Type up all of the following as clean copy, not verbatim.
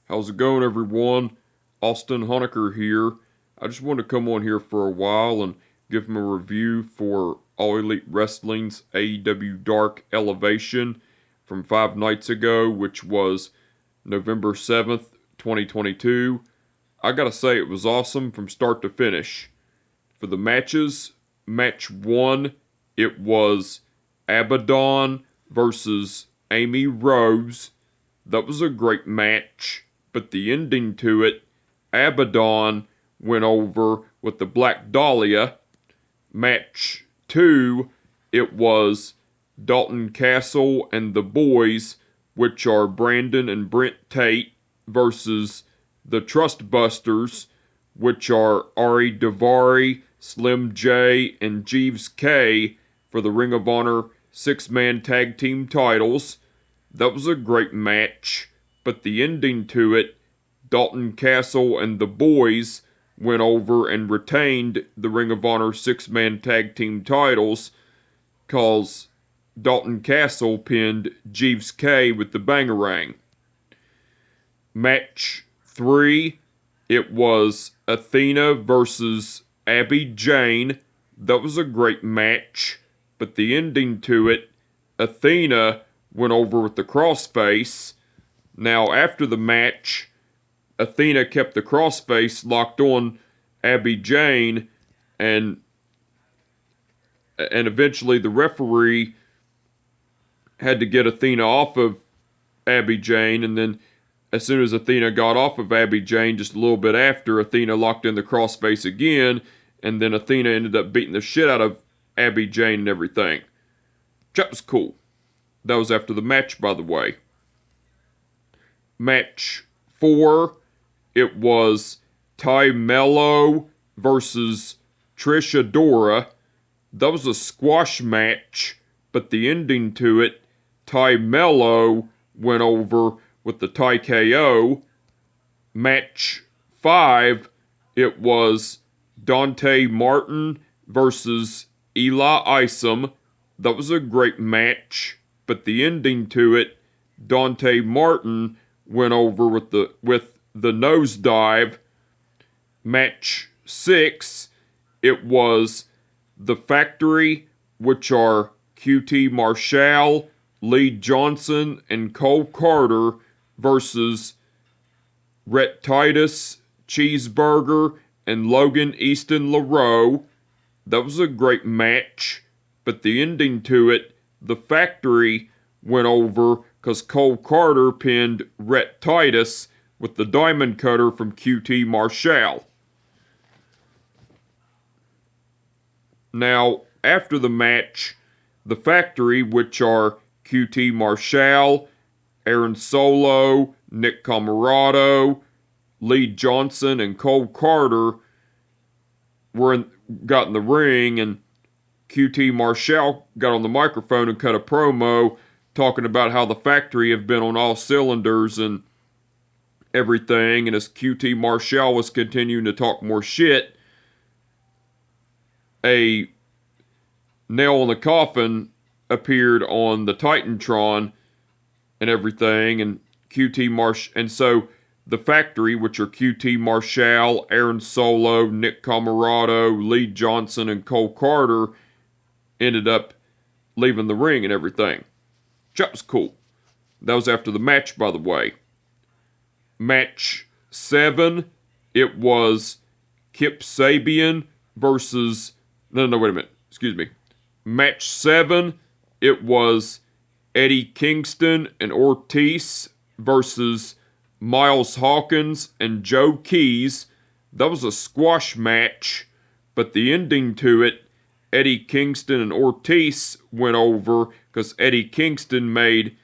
How's it going, everyone? Austin Honecker here. I just wanted to come on here for a while and give him a review for All Elite Wrestling's AEW Dark Elevation from 5 nights ago, which was November 7th, 2022. I gotta say, it was awesome from start to finish. For the matches, match 1, it was Abaddon versus Amy Rose. That was a great match, but the ending to it, Abaddon went over with the Black Dahlia. Match 2, it was Dalton Castle and the Boys, which are Brandon and Brent Tate, versus the Trust Busters, which are Ari Daivari, Slim J, and Jeeves K for the Ring of Honor 6-man tag team titles. That was a great match, but the ending to it, Dalton Castle and the Boys went over and retained the Ring of Honor 6-man tag team titles, cause Dalton Castle pinned Jeeves K with the Bangarang. Match 3, it was Athena versus Abby Jane. That was a great match, but the ending to it, Athena went over with the crossface. Now, after the match, Athena kept the crossface locked on Abby Jane, and eventually the referee had to get Athena off of Abby Jane, and then as soon as Athena got off of Abby Jane, just a little bit after, Athena locked in the crossface again, and then Athena ended up beating the shit out of Abby Jane and everything. That was cool. That was after the match, by the way. Match 4, it was Ty Mello versus Trish Adora. That was a squash match, but the ending to it, Ty Mello went over with the Ty KO. Match 5, it was Dante Martin versus Eli Isom. That was a great match, but the ending to it, Dante Martin went over with the nosedive. Match 6, it was The Factory, which are QT Marshall, Lee Johnson, and Cole Carter versus Rhett Titus, Cheeseburger, and Logan Easton LaRoe. That was a great match, but the ending to it, The Factory went over because Cole Carter pinned Rhett Titus with the Diamond Cutter from QT Marshall. Now, after the match, The Factory, which are QT Marshall, Aaron Solo, Nick Camarado, Lee Johnson, and Cole Carter, got in the ring, and QT Marshall got on the microphone and cut a promo talking about how the Factory have been on all cylinders and everything, and as QT Marshall was continuing to talk more shit, a nail in the coffin appeared on the Titantron and everything, and so The Factory, which are QT Marshall, Aaron Solo, Nick Camarado, Lee Johnson, and Cole Carter, ended up leaving the ring and everything. That was cool. That was after the match, by the way. Match 7, it was Kip Sabian versus... No, wait a minute. Excuse me. Match 7, it was Eddie Kingston and Ortiz versus Miles Hawkins and Joe Keys. That was a squash match, but the ending to it, Eddie Kingston and Ortiz went over because Eddie Kingston made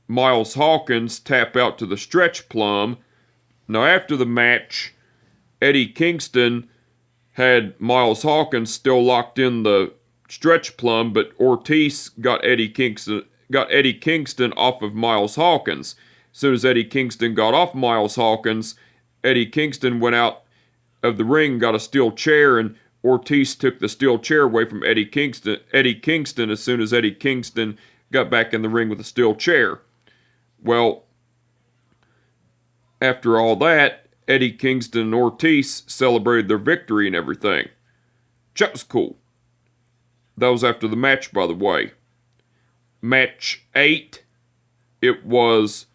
Miles Hawkins tap out to the stretch plum. Now, after the match, Eddie Kingston had Miles Hawkins still locked in the stretch plum, but Ortiz got Eddie Kingston off of Miles Hawkins. As soon as Eddie Kingston got off Miles Hawkins, Eddie Kingston went out of the ring, got a steel chair, and Ortiz took the steel chair away from Eddie Kingston as soon as Eddie Kingston got back in the ring with a steel chair. Well, after all that, Eddie Kingston and Ortiz celebrated their victory and everything. That was cool. That was after the match, by the way. Match 8, it was...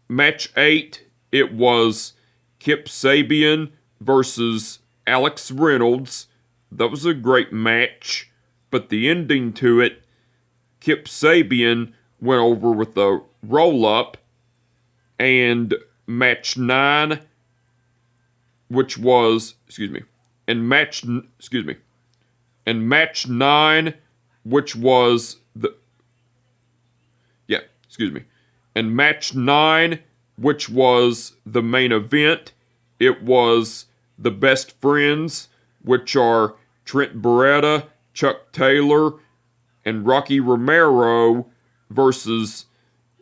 Match 8, it was Kip Sabian versus Alex Reynolds. That was a great match, but the ending to it, Kip Sabian went over with a roll-up, and match 9, which was, and match 9, which was and match 9, which was the main event, it was the Best Friends, which are Trent Beretta, Chuck Taylor, and Rocky Romero versus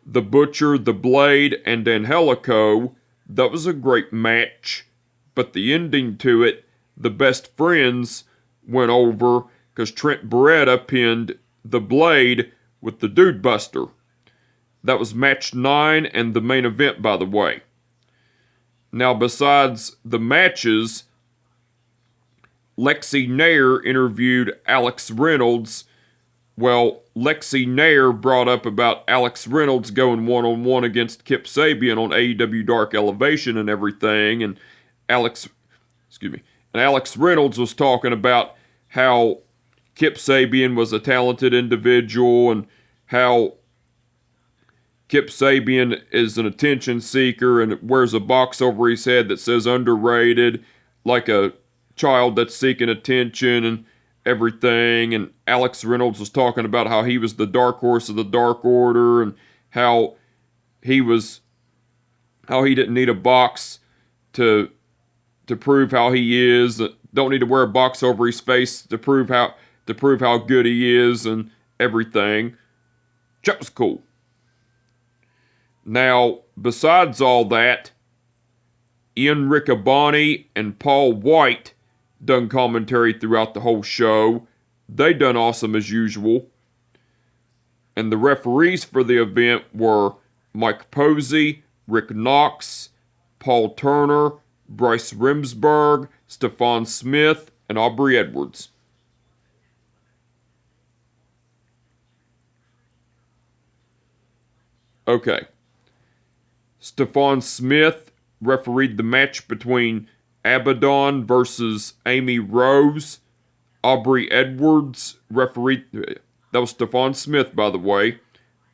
The Butcher, The Blade, and Angelico. That was a great match, but the ending to it, the Best Friends went over because Trent Beretta pinned The Blade with the Dude Buster. That was match 9 and the main event, by the way. Now, besides the matches, Lexi Nair interviewed Alex Reynolds. Well, Lexi Nair brought up about Alex Reynolds going one-on-one against Kip Sabian on AEW Dark Elevation and everything, and Alex Reynolds was talking about how Kip Sabian was a talented individual and how Kip Sabian is an attention seeker and wears a box over his head that says underrated, like a child that's seeking attention and everything. And Alex Reynolds was talking about how he was the dark horse of the Dark Order and how he didn't need a box to prove how he is. Don't need to wear a box over his face to prove how good he is and everything. That was cool. Now, besides all that, Ian Riccaboni and Paul White done commentary throughout the whole show. They done awesome as usual. And the referees for the event were Mike Posey, Rick Knox, Paul Turner, Bryce Remsburg, Stephon Smith, and Aubrey Edwards. Okay. Stephon Smith refereed the match between Abaddon versus Amy Rose. Aubrey Edwards refereed... That was Stephon Smith, by the way.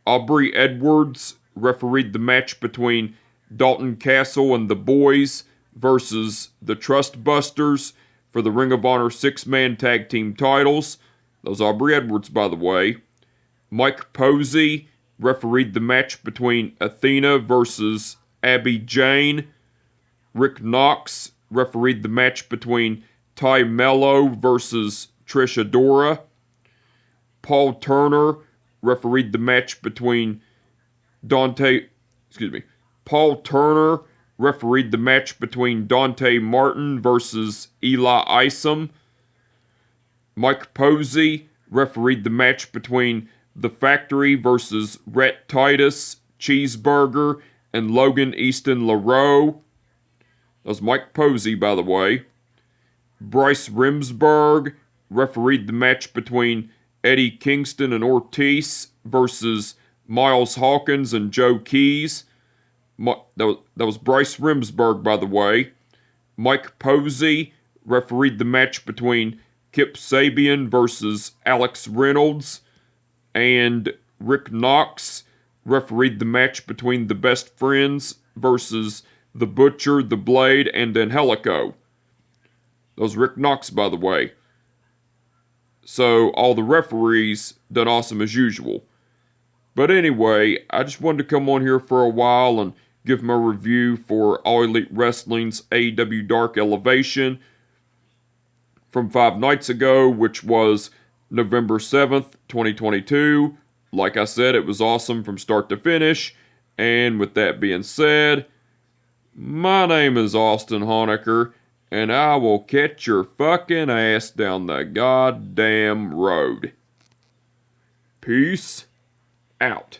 Aubrey Edwards refereed the match between Dalton Castle and the Boys versus the Trust Busters for the Ring of Honor 6-man tag team titles. That was Aubrey Edwards, by the way. Mike Posey refereed the match between Athena versus Abby Jane. Rick Knox refereed the match between Ty Mello versus Trish Adora. Paul Turner refereed the match between Paul Turner refereed the match between Dante Martin versus Eli Isom. Mike Posey refereed the match between The Factory versus Rhett Titus, Cheeseburger, and Logan Easton LaRoe. That was Mike Posey, by the way. Bryce Remsburg refereed the match between Eddie Kingston and Ortiz versus Miles Hawkins and Joe Keys. That was Bryce Remsburg, by the way. Mike Posey refereed the match between Kip Sabian versus Alex Reynolds. And Rick Knox refereed the match between the Best Friends versus the Butcher, the Blade, and Angelico. That was Rick Knox, by the way. So all the referees done awesome as usual. But anyway, I just wanted to come on here for a while and give my review for All Elite Wrestling's AEW Dark Elevation from 5 nights ago, which was November 7th, 2022. Like I said, it was awesome from start to finish. And with that being said, my name is Austin Honecker, and I will catch your fucking ass down the goddamn road. Peace out.